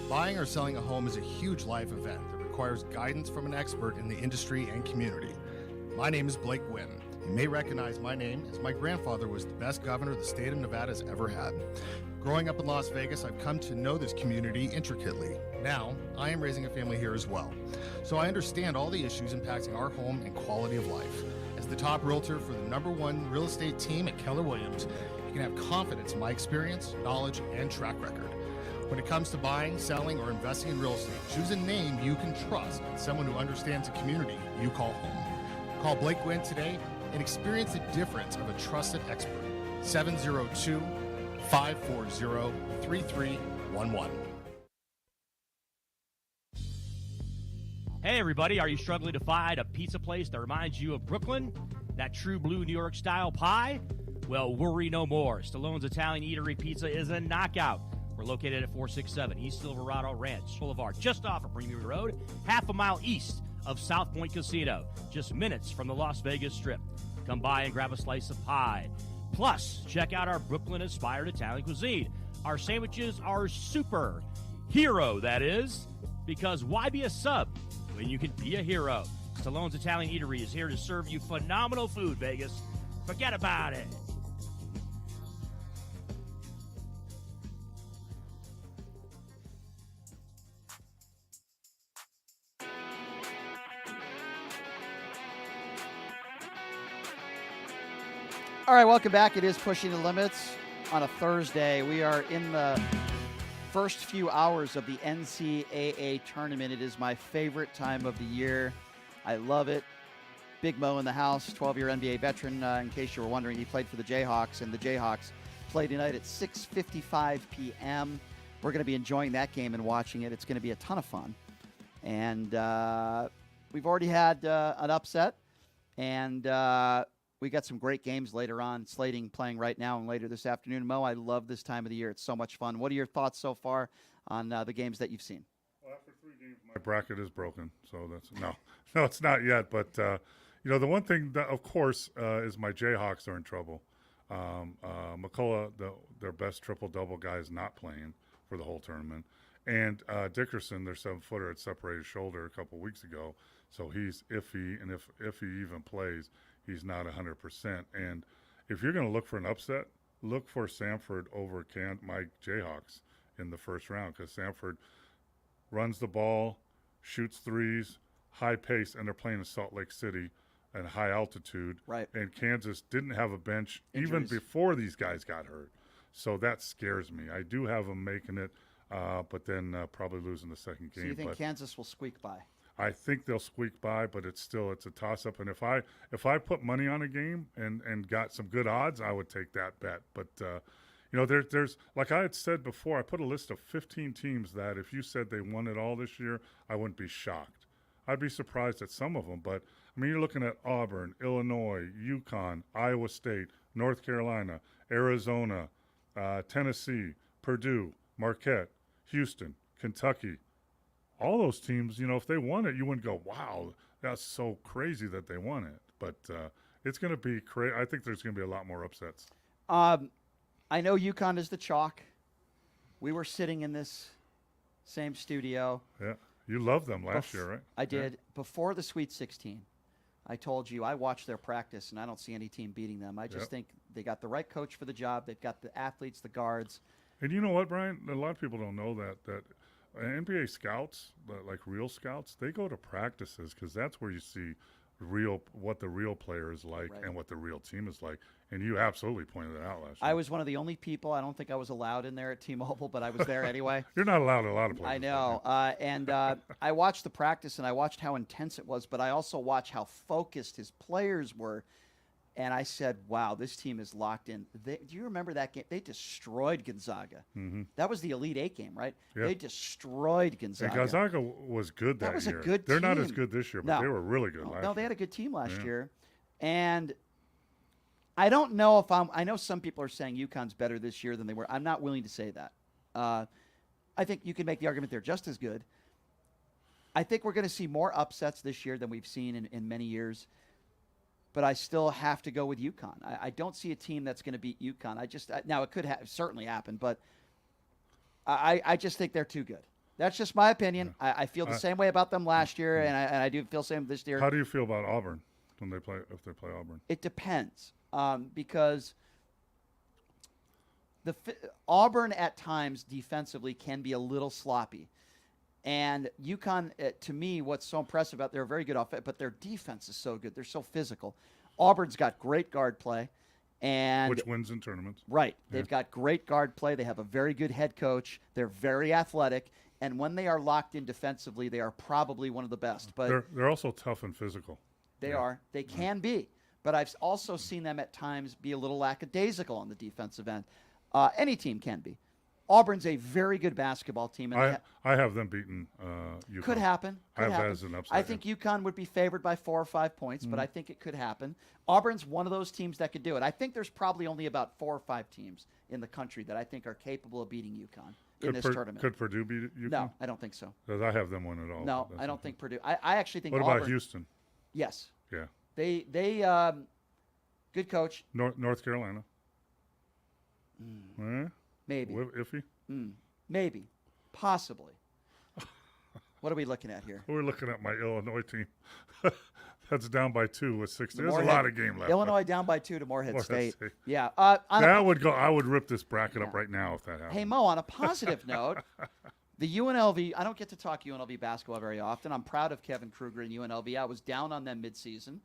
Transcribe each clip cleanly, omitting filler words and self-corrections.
Buying or selling a home is a huge life event that requires guidance from an expert in the industry and community. My name is Blake Wynn. You may recognize my name as my grandfather was the best governor the state of Nevada has ever had. Growing up in Las Vegas, I've come to know this community intricately. Now, I am raising a family here as well. So I understand all the issues impacting our home and quality of life. As the top realtor for the #1 real estate team at Keller Williams, you can have confidence in my experience, knowledge, and track record. When it comes to buying, selling, or investing in real estate, choose a name you can trust and someone who understands the community you call home. Call Blake Wynn today and experience the difference of a trusted expert. 702-540-3311. Hey everybody, are you struggling to find a pizza place that reminds you of Brooklyn? That true blue New York style pie? Well, worry no more. Stallone's Italian Eatery Pizza is a knockout. We're located at 467 East Silverado Ranch Boulevard, just off of Premier Road, half a mile east of South Point Casino, just minutes from the Las Vegas Strip. Come by and grab a slice of pie. Plus, check out our Brooklyn-inspired Italian cuisine. Our sandwiches are super. Hero, that is. Because why be a sub when you can be a hero? Stallone's Italian Eatery is here to serve you phenomenal food, Vegas. Forget about it. All right, welcome back. It is Pushing the Limits on a Thursday. We are in the first few hours of the NCAA tournament. It is my favorite time of the year. I love it. Big Mo in the house, 12-year NBA veteran. In case you were wondering, he played for the Jayhawks, and the Jayhawks play tonight at 6:55 p.m. We're going to be enjoying that game and watching it. It's going to be a ton of fun. And we've already had an upset, and we got some great games later on. Slating playing right now and later this afternoon. Mo, I love this time of the year. It's so much fun. What are your thoughts so far on the games that you've seen? Well, after 3 games, my bracket is broken. So that's no, it's not yet. But the one thing that, of course, is my Jayhawks are in trouble. McCullough, their best triple-double guy, is not playing for the whole tournament. And Dickerson, their 7-footer, had separated his shoulder a couple weeks ago. So he's iffy, and if he even plays, he's not 100%. And if you're going to look for an upset, look for Samford over my Jayhawks in the first round, because Samford runs the ball, shoots threes, high pace, and they're playing in Salt Lake City at high altitude. Right. And Kansas didn't have a bench Injuries. even before these guys got hurt. So that scares me. I do have them making it, but then probably losing the second game. So you think Kansas will squeak by? I think they'll squeak by, but it's a toss-up. And if I put money on a game and got some good odds, I would take that bet. But there's like I had said before, I put a list of 15 teams that if you said they won it all this year, I wouldn't be shocked. I'd be surprised at some of them, but I mean, you're looking at Auburn, Illinois, UConn, Iowa State, North Carolina, Arizona, Tennessee, Purdue, Marquette, Houston, Kentucky. All those teams, if they won it, you wouldn't go, wow, that's so crazy that they won it. But it's going to be crazy. I think there's going to be a lot more upsets. I know UConn is the chalk. We were sitting in this same studio. Yeah, you loved them last year, right? I did. Yeah. Before the Sweet 16, I told you I watched their practice, and I don't see any team beating them. I just think they got the right coach for the job. They've got the athletes, the guards. And you know what, Brian? A lot of people don't know that NBA scouts, like real scouts, they go to practices because that's where you see what the real player is like and what the real team is like. And you absolutely pointed that out last year. I was one of the only people. I don't think I was allowed in there at T-Mobile, but I was there anyway. You're not allowed at a lot of places. I know. I watched the practice, and I watched how intense it was, but I also watched how focused his players were. And I said, wow, this team is locked in. Do you remember that game? They destroyed Gonzaga. Mm-hmm. That was the Elite Eight game, right? Yeah. They destroyed Gonzaga. And Gonzaga was good that year. That was a good They're team. Not as good this year, but they were really good last year. No, they had a good team last year. And I don't know I know some people are saying UConn's better this year than they were. I'm not willing to say that. I think you can make the argument they're just as good. I think we're going to see more upsets this year than we've seen in many years. But I still have to go with UConn. I don't see a team that's going to beat UConn. Now it could certainly happen, but I just think they're too good. That's just my opinion. I feel the same way about them last year, and I do feel the same this year. How do you feel about Auburn when they play if they play Auburn? It depends, because Auburn at times defensively can be a little sloppy. And UConn, to me, what's so impressive about they're a very good offense, but their defense is so good. They're so physical. Auburn's got great guard play. And which wins in tournaments. Right. They've got great guard play. They have a very good head coach. They're very athletic. And when they are locked in defensively, they are probably one of the best. But they're also tough and physical. They are. They can be. But I've also seen them at times be a little lackadaisical on the defensive end. Any team can be. Auburn's a very good basketball team. And I have them beaten UConn. Could happen. I have that as an upset. I think UConn would be favored by 4 or 5 points, but I think it could happen. Auburn's one of those teams that could do it. I think there's probably only about 4 or 5 teams in the country that I think are capable of beating UConn in this tournament. Could Purdue beat UConn? No, I don't think so. Because I have them win it all. No, I don't think Purdue. I actually think What Auburn. about Houston? Yes. Yeah. They good coach. North Carolina. Maybe. Iffy? Maybe. Possibly. What are we looking at here? We're looking at my Illinois team. That's down by 2 with 60. There's a lot of game left. Illinois down by 2 to Morehead State. Yeah. I would rip this bracket up right now if that happened. Hey, Mo, on a positive note, the UNLV, I don't get to talk UNLV basketball very often. I'm proud of Kevin Kruger and UNLV. I was down on them midseason.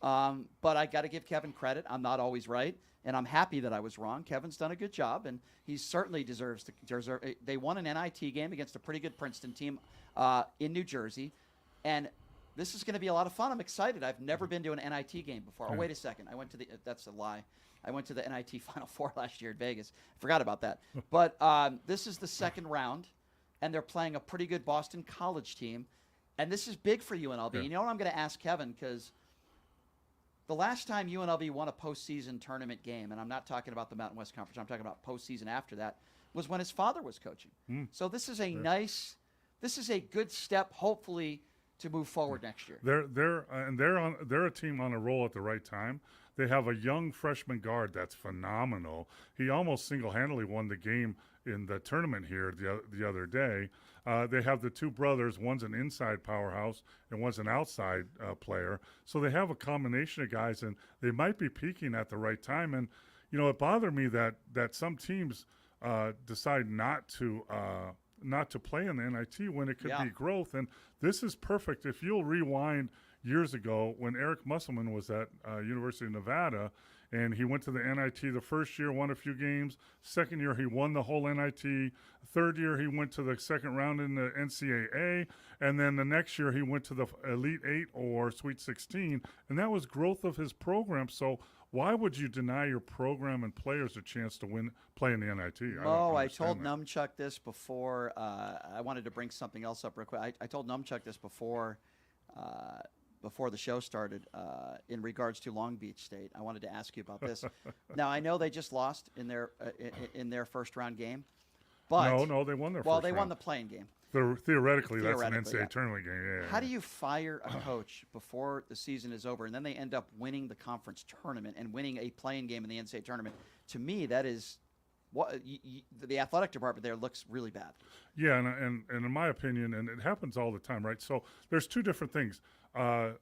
But I got to give Kevin credit. I'm not always right, and I'm happy that I was wrong. Kevin's done a good job, and he certainly deserves. They won an NIT game against a pretty good Princeton team in New Jersey, and this is going to be a lot of fun. I'm excited. I've never been to an NIT game before. Oh, wait a second. I went to that's a lie. I went to the NIT Final Four last year in Vegas. Forgot about that. But this is the second round, and they're playing a pretty good Boston College team, and this is big for UNLV. Yeah. And you know what I'm going to ask Kevin, because the last time UNLV won a postseason tournament game, and I'm not talking about the Mountain West Conference, I'm talking about postseason after that, was when his father was coaching. So this is this is a good step, hopefully, to move forward next year. They're a team on a roll at the right time. They have a young freshman guard that's phenomenal. He almost single-handedly won the game in the tournament here the other day. They have the 2 brothers. One's an inside powerhouse and one's an outside player. So they have a combination of guys, and they might be peaking at the right time. And, you know, it bothered me that some teams decide not to play in the NIT when it could be growth. And this is perfect. If you'll rewind years ago when Eric Musselman was at University of Nevada, and he went to the NIT the first year, won a few games. Second year, he won the whole NIT. Third year, he went to the second round in the NCAA. And then the next year, he went to the Elite 8 or Sweet 16. And that was growth of his program. So why would you deny your program and players a chance to play in the NIT? I told Numchuck this before. I wanted to bring something else up real quick. I told Numchuck this before the show started in regards to Long Beach State. I wanted to ask you about this. Now, I know they just lost in their first round game. But no, they won their first Well, they round. won the playing game. Theoretically, that's an NCAA tournament game. Yeah, How do you fire a coach before the season is over, and then they end up winning the conference tournament and winning a playing game in the NCAA tournament? To me, that is what the athletic department there looks really bad. Yeah, and in my opinion, and it happens all the time, right? So there's 2 different things. There's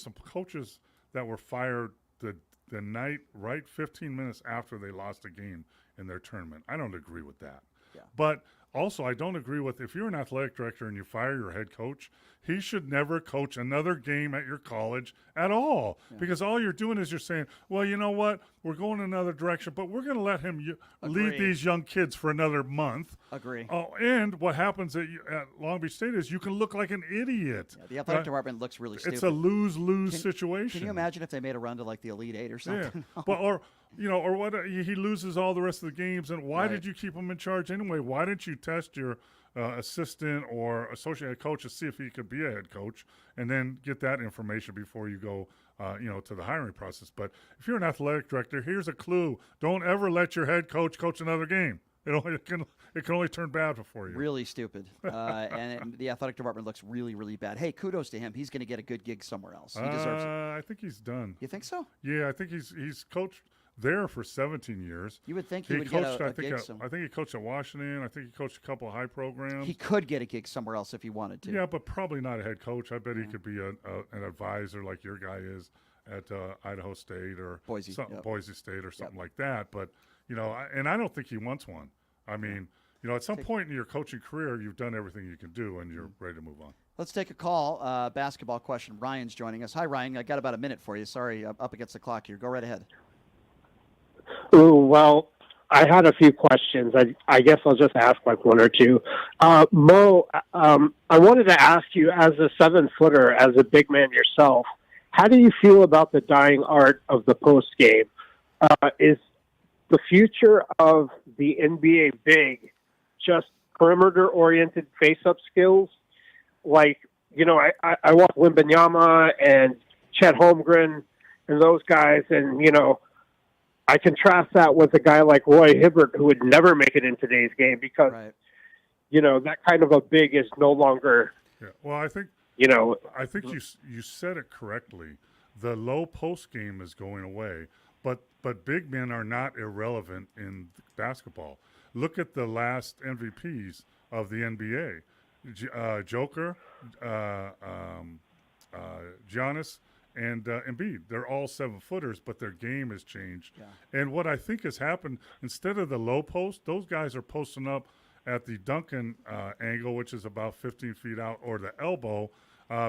some coaches that were fired the night, right, 15 minutes after they lost a game in their tournament. I don't agree with that. Yeah. But also, I don't agree with if you're an athletic director and you fire your head coach, he should never coach another game at your college at all. Yeah. Because all you're doing is you're saying, well, you know what? We're going another direction, but we're going to let him lead these young kids for another month. Agree. Oh, and what happens at Long Beach State is you can look like an idiot. Yeah, the athletic department looks really stupid. It's a lose-lose situation. Can you imagine if they made a run to like the Elite 8 or something? Yeah. But or what he loses all the rest of the games, and why did you keep him in charge anyway? Why didn't you test your assistant or associate coach to see if he could be a head coach, and then get that information before you go to the hiring process? But if you're an athletic director, here's a clue: don't ever let your head coach another game. It can only turn bad for you. Really stupid. And the athletic department looks really, really bad. Hey, kudos to him. He's going to get a good gig somewhere else. He deserves it. I think he's done. You think so? Yeah, I think he's coached there for 17 years. You would think he would coached, get a gig somewhere. I think he coached at Washington. I think he coached a couple of high programs. He could get a gig somewhere else if he wanted to. Yeah, but probably not a head coach. I bet he could be an advisor like your guy is at Idaho State or Boise State or something like that. But, and I don't think he wants one. I mean, at some point in your coaching career, you've done everything you can do and you're ready to move on. Let's take a call. Basketball question. Ryan's joining us. Hi, Ryan. I got about a minute for you. Sorry, up against the clock here. Go right ahead. Ooh, well, I had a few questions. I guess I'll just ask like one or two. Mo, I wanted to ask you, as a 7-footer, as a big man yourself, how do you feel about the dying art of the post game? Is the future of the NBA big just perimeter-oriented face-up skills? Like, I watch Wembanyama and Chet Holmgren and those guys, and, I contrast that with a guy like Roy Hibbert, who would never make it in today's game because, that kind of a big is no longer. Yeah. Well, I think you said it correctly. The low post game is going away, but big men are not irrelevant in basketball. Look at the last MVPs of the NBA: Joker, Giannis, and Embiid. They're all 7-footers, but their game has changed. Yeah. And what I think has happened, instead of the low post, those guys are posting up at the Duncan angle, which is about 15 feet out, or the elbow,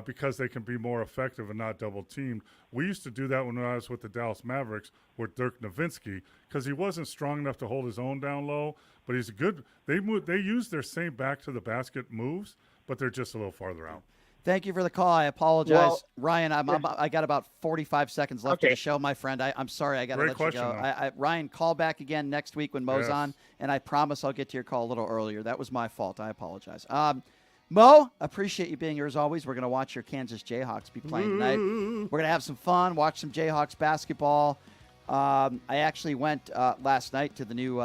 because they can be more effective and not double teamed. We used to do that when I was with the Dallas Mavericks with Dirk Nowitzki, because he wasn't strong enough to hold his own down low, but he's good. They use their same back to the basket moves, but they're just a little farther out. Thank you for the call. I apologize. Ryan, I got about 45 seconds left of the show, my friend. I'm sorry. I got to let you go. Ryan, call back again next week when Mo's on, and I promise I'll get to your call a little earlier. That was my fault. I apologize. Mo, appreciate you being here as always. We're going to watch your Kansas Jayhawks be playing tonight. We're going to have some fun, watch some Jayhawks basketball. I actually went last night to the new,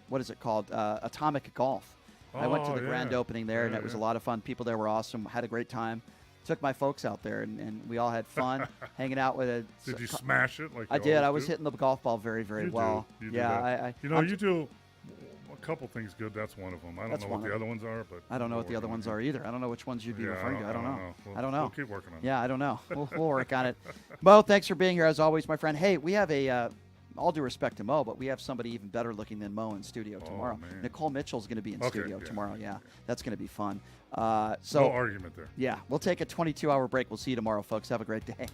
what is it called, Atomic Golf. I went to the grand opening there, and it was a lot of fun. People there were awesome. Had a great time. Took my folks out there, and we all had fun hanging out with it. Did you smash it? I did. I was hitting the golf ball very, very well. You do a couple things good. That's one of them. I don't know what the other ones are, but I don't know what the other ones are either. I don't know which ones you'd be referring to. I don't know. I don't know. We'll keep working on it. Yeah, I don't know. We'll work on it. Mo, thanks for being here as always, my friend. Hey, we have all due respect to Mo, but we have somebody even better looking than Mo in studio tomorrow. Man. Nicole Mitchell's going to be in studio tomorrow. Yeah, that's going to be fun. No argument there. Yeah, we'll take a 22-hour break. We'll see you tomorrow, folks. Have a great day.